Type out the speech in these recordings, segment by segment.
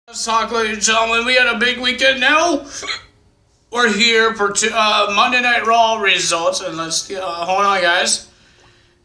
Let's talk, ladies and gentlemen. We had a big weekend now. We're here for Monday Night Raw results. And let's hold on, guys.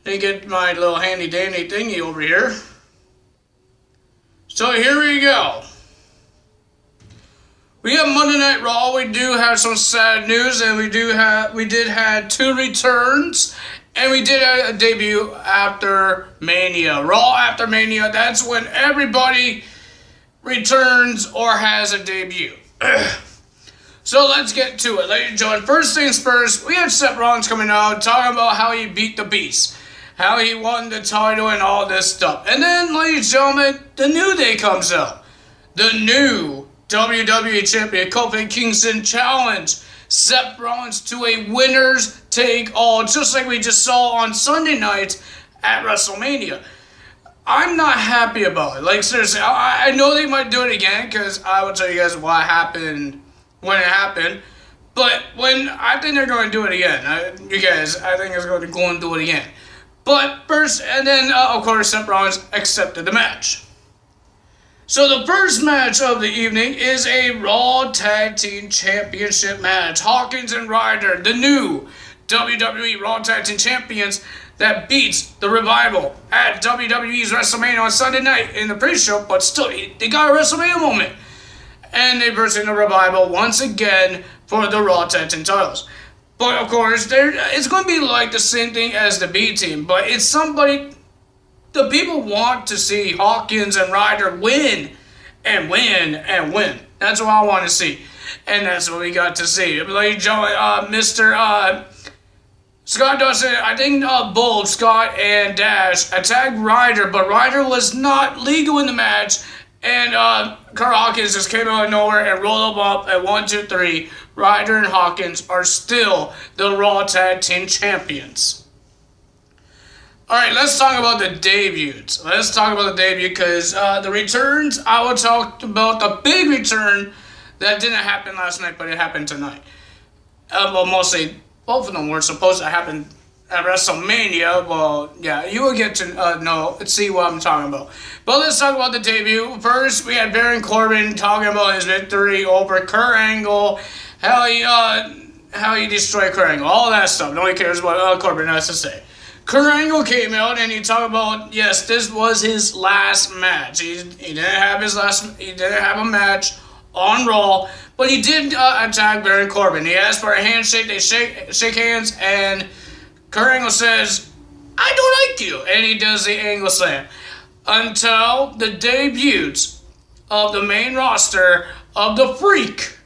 Let me get my little handy dandy thingy over here. So here we go. We have Monday Night Raw. We do have some sad news, and we did have two returns, and we did have a debut after Mania. Raw after Mania. That's when everybody returns or has a debut. So let's get to it, ladies and gentlemen. First things first, we had Seth Rollins coming out talking about how he beat the Beast, how he won the title and all this stuff. And then, ladies and gentlemen, the New Day comes out. The new WWE Champion Kofi Kingston challenge Seth Rollins to a winner's take all, just like we just saw on Sunday night at WrestleMania. I'm not happy about it. Like, seriously, I know they might do it again, because I will tell you guys what happened when it happened. But I think they're going to do it again. I think it's going to go and do it again. But first, and then, of course, Seth Rollins accepted the match. So the first match of the evening is a Raw Tag Team Championship match. Hawkins and Ryder, the new WWE Raw Tag Team Champions, that beats the Revival at WWE's WrestleMania on Sunday night in the pre-show, but still, they got a WrestleMania moment. And they versus the Revival once again for the Raw Tag Team titles. But of course, it's going to be like the same thing as the B Team, but it's somebody, the people want to see Hawkins and Ryder win and win and win. That's what I want to see. And that's what we got to see. Ladies and gentlemen, Mr. Scott Dawson, I think both Scott and Dash attacked Ryder, but Ryder was not legal in the match, and Kurt Hawkins just came out of nowhere and rolled them up at 1, 2, 3. Ryder and Hawkins are still the Raw Tag Team Champions. Alright, let's talk about the debuts. Let's talk about the debut, because the returns, I will talk about the big return that didn't happen last night, but it happened tonight. Well, mostly, both of them were supposed to happen at WrestleMania. Well, yeah, you will get to see what I'm talking about. But let's talk about the debut. First, we had Baron Corbin talking about his victory over Kurt Angle, how he destroyed Kurt Angle, all that stuff. Nobody cares what Corbin has to say. Kurt Angle came out and he talked about, yes, this was his last match. He didn't have a match on Raw, but he did attack Baron Corbin. He asked for a handshake. They shake hands, and Kurt Angle says, "I don't like you," and he does the Angle Slam. Until the debuts of the main roster of the Freak,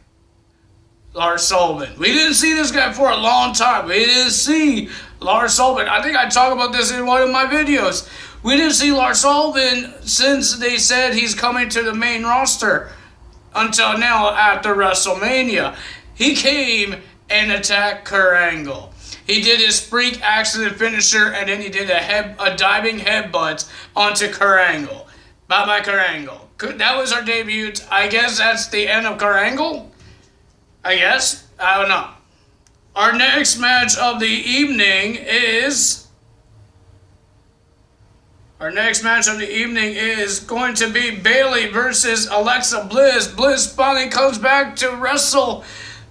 Lars Sullivan. We didn't see this guy for a long time. We didn't see Lars Sullivan. I think I talked about this in one of my videos. We didn't see Lars Sullivan since they said he's coming to the main roster until now after WrestleMania. He came and attacked Kurt Angle. He did his freak accident finisher, and then he did a diving headbutt onto Kurt Angle. Bye-bye, Kurt Angle. That was our debut. I guess that's the end of Kurt Angle? I guess? I don't know. Our next match of the evening is going to be Bayley versus Alexa Bliss. Bliss finally comes back to wrestle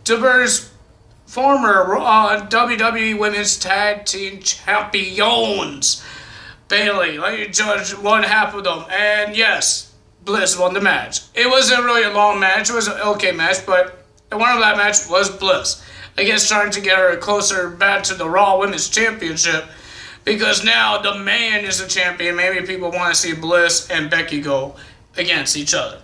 to verse former WWE Women's Tag Team Champions. Bayley, let you judge one half of them. And yes, Bliss won the match. It wasn't really a long match. It was an okay match, but the winner of that match was Bliss. I guess trying to get her closer back to the Raw Women's Championship, because now the man is the champion. Maybe people want to see Bliss and Becky go against each other.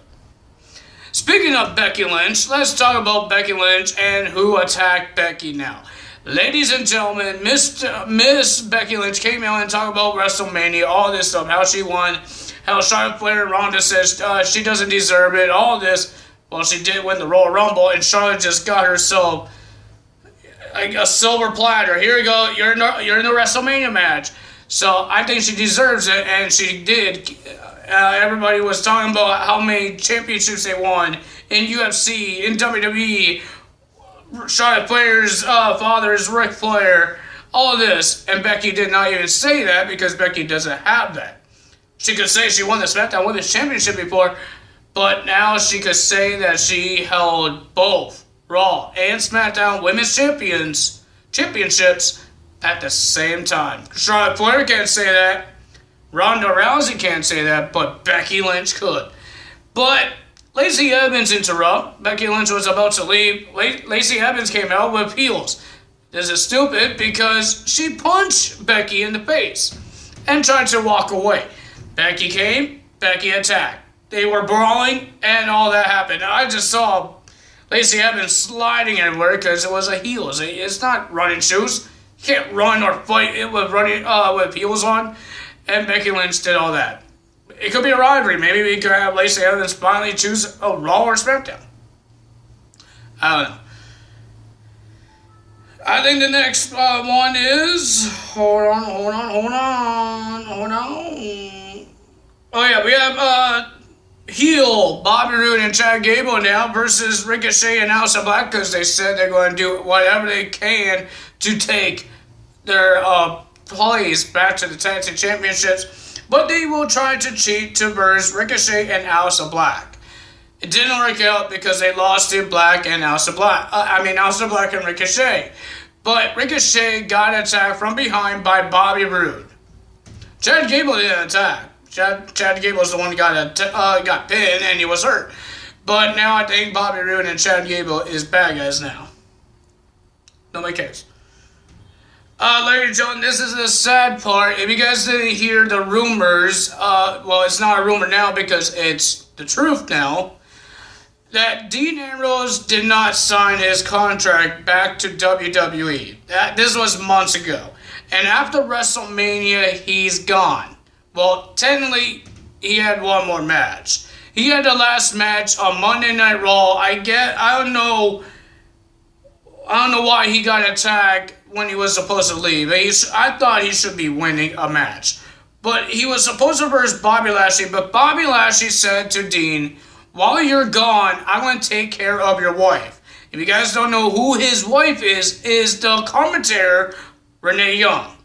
Speaking of Becky Lynch, let's talk about Becky Lynch and who attacked Becky now. Ladies and gentlemen, Miss Becky Lynch came out and talked about WrestleMania, all this stuff, how she won, how Charlotte Flair and Ronda says she doesn't deserve it, all this. Well, she did win the Royal Rumble, and Charlotte just got herself a silver platter. Here you go, you're in the WrestleMania match. So I think she deserves it, and she did. Everybody was talking about how many championships they won in UFC, in WWE. Charlotte Flair's father is Ric Flair. All this, and Becky did not even say that because Becky doesn't have that. She could say she won the SmackDown Women's Championship before, But now she could say that she held both Raw and SmackDown Women's Championships at the same time. Charlotte Flair can't say that. Ronda Rousey can't say that, but Becky Lynch could. But Lacey Evans interrupted. Becky Lynch was about to leave. Lacey Evans came out with heels. This is stupid because she punched Becky in the face and tried to walk away. Becky came, Becky attacked. They were brawling and all that happened. I just saw Lacey Evans sliding everywhere because it was a heels. It's not running shoes. You can't run or fight it with heels on. And Becky Lynch did all that. It could be a rivalry. Maybe we could have Lacey Evans finally choose a Raw or SmackDown. I don't know. I think the next one is... Hold on. Oh yeah, we have heel Bobby Roode and Chad Gable now versus Ricochet and Aleister Black because they said they're going to do whatever they can to take their place back to the tag team championships, but they will try to cheat to verse Ricochet and Aleister Black. It didn't work out because they lost to Black and Aleister Black. Aleister Black and Ricochet. But Ricochet got attacked from behind by Bobby Roode. Chad Gable didn't attack. Chad Gable was the one who got pinned and he was hurt. But now I think Bobby Roode and Chad Gable is bad guys now. Nobody cares. Ladies and gentlemen, this is the sad part. If you guys didn't hear the rumors, well, it's not a rumor now because it's the truth now, that Dean Ambrose did not sign his contract back to WWE. This was months ago. And after WrestleMania, he's gone. Well, technically, he had one more match. He had the last match on Monday Night Raw. I don't know why he got attacked when he was supposed to leave. I thought he should be winning a match. But he was supposed to verse Bobby Lashley, but Bobby Lashley said to Dean, while you're gone, I'm going to take care of your wife. If you guys don't know who his wife is the commentator, Renee Young.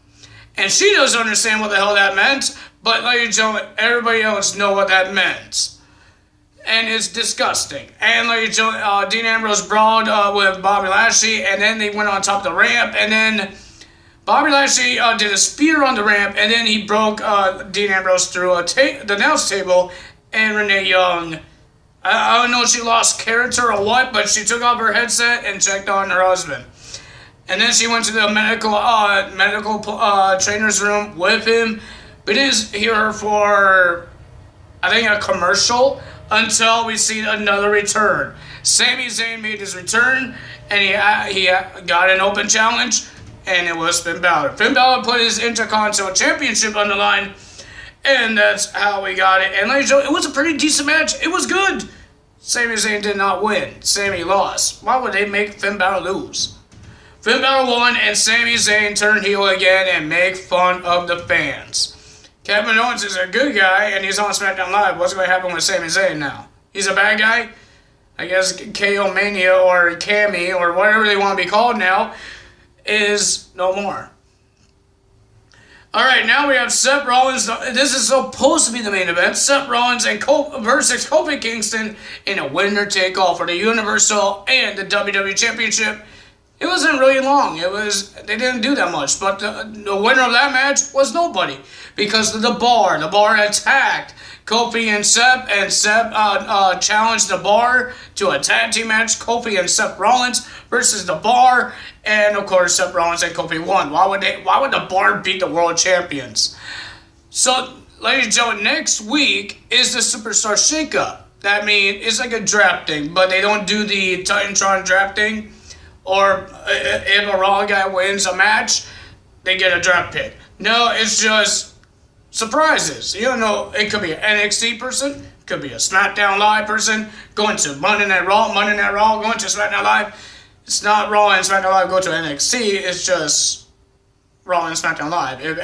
And she doesn't understand what the hell that meant, but ladies and gentlemen, everybody else know what that meant. And it's disgusting. And ladies and gentlemen, Dean Ambrose brawled with Bobby Lashley, and then they went on top of the ramp, and then Bobby Lashley did a spear on the ramp, and then he broke Dean Ambrose through the announce table, and Renee Young, I don't know if she lost character or what, but she took off her headset and checked on her husband. And then she went to the medical trainer's room with him. We didn't hear her for, I think, a commercial until we see another return. Sami Zayn made his return, and he got an open challenge, and it was Finn Balor. Finn Balor put his Intercontinental Championship on the line, and that's how we got it. And ladies and gentlemen, it was a pretty decent match. It was good. Sami Zayn did not win. Sami lost. Why would they make Finn Balor lose? Finn Balor won, and Sami Zayn turned heel again and make fun of the fans. Kevin Owens is a good guy, and he's on SmackDown Live. What's going to happen with Sami Zayn now? He's a bad guy? I guess KO Mania or Cammy or whatever they want to be called now is no more. Alright, now we have Seth Rollins. This is supposed to be the main event. Seth Rollins and versus Kofi Kingston in a winner-take-all for the Universal and the WWE Championship. It wasn't really long. They didn't do that much. But the winner of that match was nobody. Because of the Bar. The Bar attacked Kofi and Seth challenged the Bar to a tag team match. Kofi and Seth Rollins versus the Bar. And of course, Seth Rollins and Kofi won. Why would the Bar beat the world champions? So, ladies and gentlemen, next week is the Superstar Shakeup. That means it's like a draft thing, but they don't do the Titantron draft thing. Or if a Raw guy wins a match, they get a draft pick. No, it's just surprises. You don't know, it could be an NXT person, it could be a SmackDown Live person, going to Monday Night Raw, going to SmackDown Live. It's not Raw and SmackDown Live go to NXT, it's just Raw and SmackDown Live. If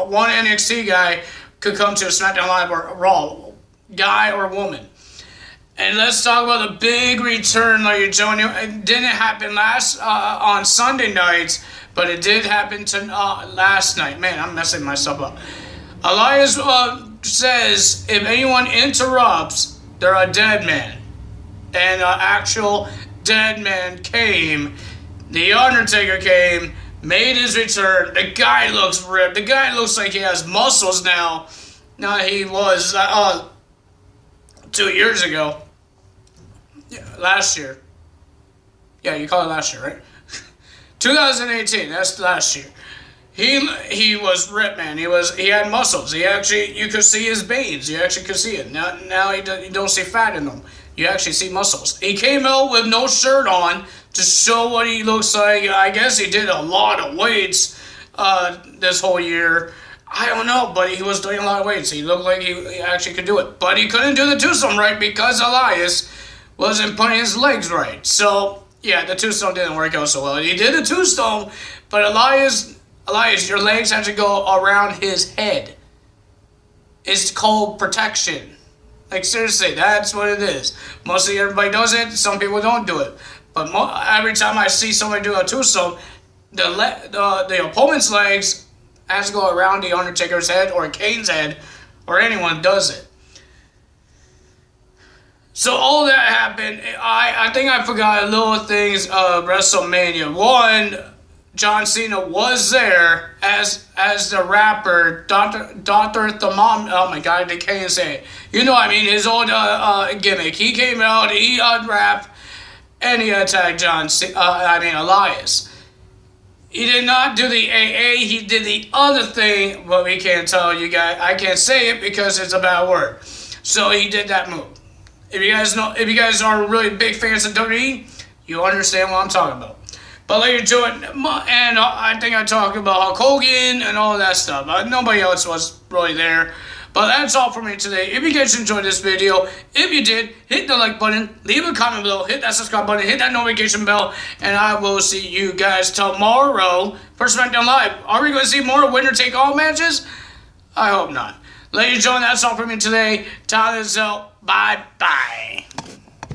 one NXT guy could come to a SmackDown Live or Raw, guy or woman. And let's talk about the big return, ladies and gentlemen. It didn't happen on Sunday nights, but it did happen last night. Man, I'm messing myself up. Elias says, if anyone interrupts They're a dead man. And an actual dead man came. The Undertaker came, made his return. The guy looks ripped. The guy looks like he has muscles now. Now he was 2 years ago. Yeah, last year. Yeah, you call it last year, right? 2018, that's last year. He was ripped, man. He had muscles. You could see his veins. You actually could see it. Now you don't see fat in them. You actually see muscles. He came out with no shirt on to show what he looks like. I guess he did a lot of weights this whole year. I don't know, but he was doing a lot of weights. He looked like he actually could do it. But he couldn't do the twosome right because Elias wasn't putting his legs right. So, yeah, the twosome didn't work out so well. He did a twosome, but Elias, your legs have to go around his head. It's called protection. Like, seriously, that's what it is. Mostly everybody does it. Some people don't do it. But every time I see somebody do a twosome, the opponent's legs has to go around the Undertaker's head or Kane's head, or anyone does it. So all that happened. I think I forgot little things of WrestleMania. One, John Cena was there as the rapper, Dr. Thamam. Oh my God, I can't say it. You know what I mean, his old gimmick. He came out, he unwrapped, and he attacked Elias. He did not do the AA, he did the other thing, but we can't tell you guys. I can't say it because it's a bad word. So he did that move. If you guys are really big fans of WWE, you understand what I'm talking about. But later to it, and I think I talked about Hulk Hogan and all that stuff. Nobody else was really there. But that's all for me today. If you guys enjoyed this video, if you did, hit the like button, leave a comment below, hit that subscribe button, hit that notification bell, and I will see you guys tomorrow for SmackDown Live. Are we going to see more winner-take-all matches? I hope not. Ladies and gentlemen, that's all for me today. Time is out. Bye-bye.